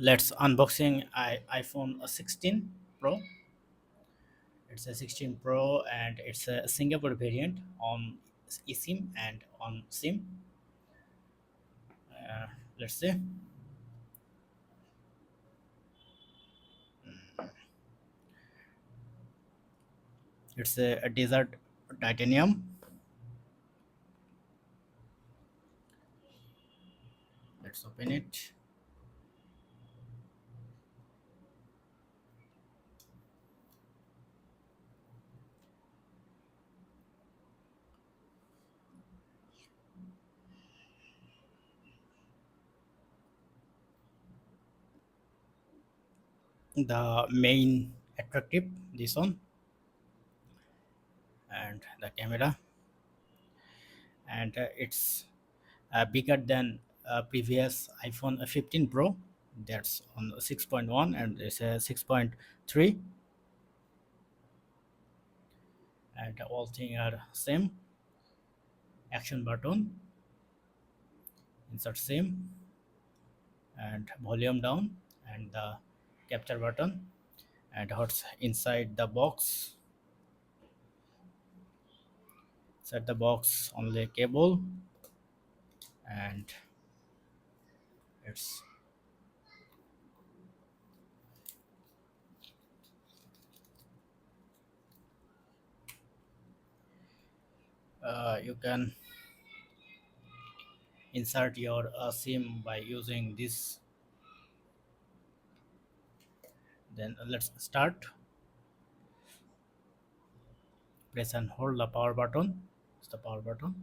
Let's unboxing iPhone 16 Pro. It's a 16 Pro and it's a Singapore variant on eSIM and on SIM. Uh, let's see. It's a desert titanium. Let's open it. The main attractive, this one, and the camera, and it's bigger than previous iPhone 15 Pro. That's on 6.1 and it's a 6.3, and all things are same. Action button, insert same, and volume down, and the capture button, and what's inside the box. Set the box only cable, and it's you can insert your sim by using this. Then let's start. Press and hold the power button. It's the power button.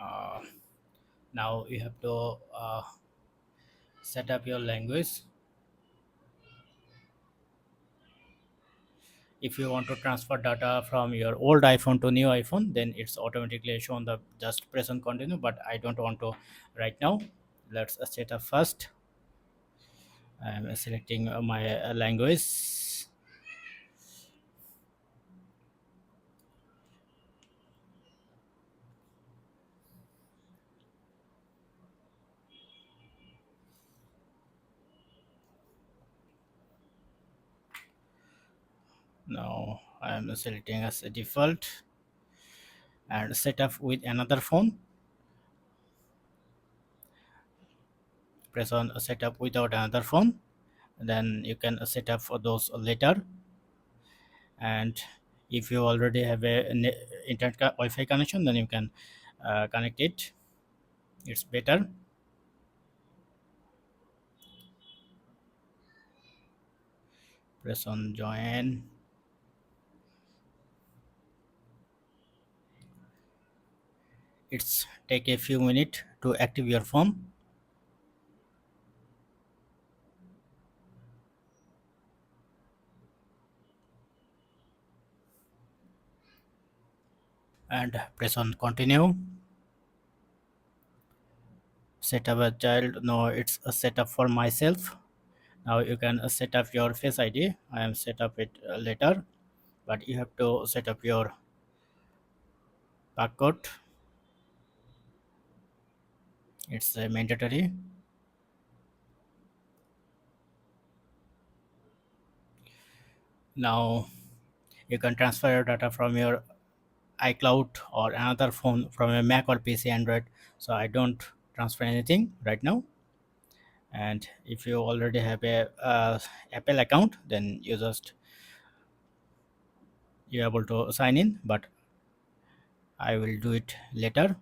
uh, Now you have to set up your language. If you want to transfer data from your old iPhone to new iPhone, then it's automatically shown the just press and continue, but I don't want to right now. Let's set up first. I'm selecting my language. Now I'm selecting as a default and set up with another phone. Press on set up without another phone, then you can set up for those later. And if you already have a internet Wi-Fi connection, then you can connect it. It's better. Press on join. It's take a few minutes to active your phone. And press on continue. Set up a child. No, it's a setup for myself. Now you can set up your face ID. I am set up it later, but you have to set up your barcode. It's mandatory. Now you can transfer your data from your iCloud or another phone from a Mac or PC Android. So I don't transfer anything right now. And if you already have a Apple account, then you're able to sign in. But I will do it later.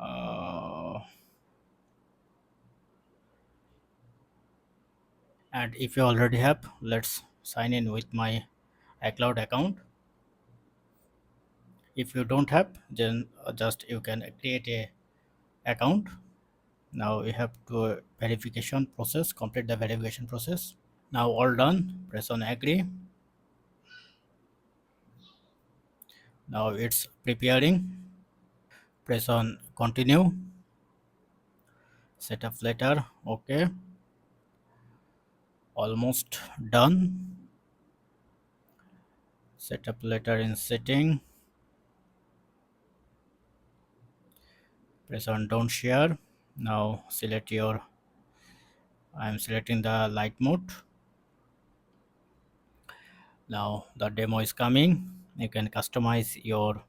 Uh, and if you already have, let's sign in with my iCloud account. If you don't have, then just you can create a account. Now we have to verification process, complete the verification process. Now all done, press on agree. Now it's preparing. Press on continue. Setup later. Okay. Almost done. Setup later in setting. Press on don't share. Now select your, I am selecting the light mode. Now the demo is coming. You can customize your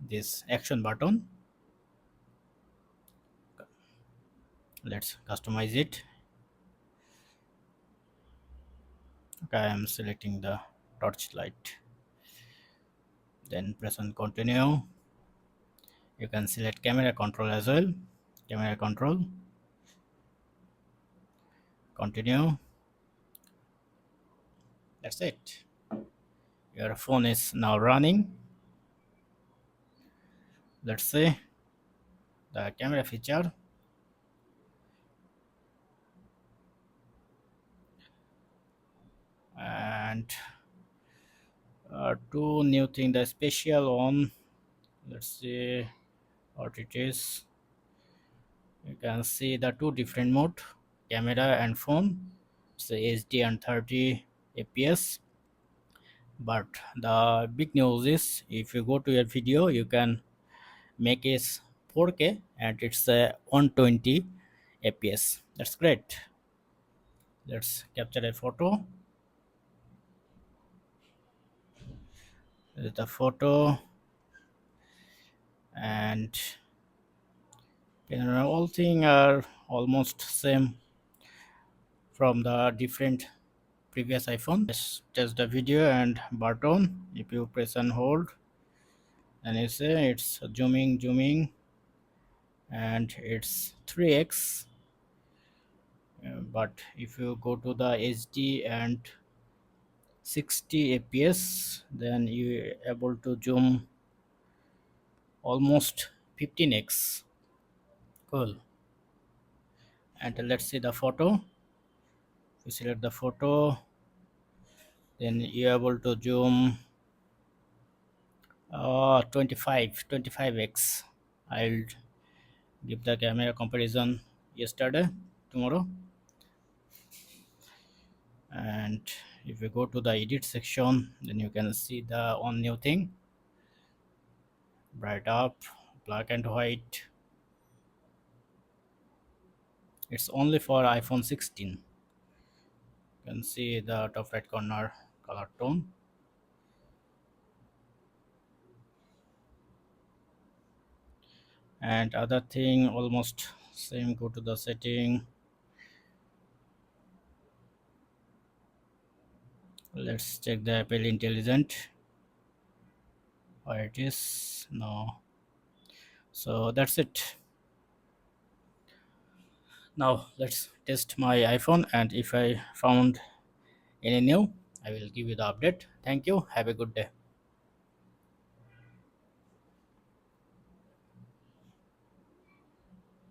this action button. Let's customize it. Okay, I am selecting the torch light. Then press on continue. You can select camera control as well. Camera control, continue. That's it. Your phone is now running. Let's see the camera feature. And two new thing, the special on. Let's see what it is. You can see the two different mode, camera and phone. It's a HD and 30 fps. But the big news is if you go to your video, you can make it 4K and it's a 120 fps. That's great. Let's capture a photo. This is the photo, and all things are almost same from the different previous iPhone. Let's test the video and button. If you press and hold, and you say it's zooming, and it's 3x. But if you go to the HD and 60 fps, then you able to zoom almost 15x. Cool. And let's see the photo. If you select the photo, then you're able to zoom 25x. I'll give the camera comparison yesterday, tomorrow. And if you go to the edit section, then you can see the one new thing, bright up, black and white. It's only for iPhone 16. You can see the top right corner color tone. And other thing almost same. Go to the setting. Let's check the Apple Intelligent. Where it is? No. So that's it. Now let's test my iPhone, and if I found any new, I will give you the update. Thank you. Have a good day.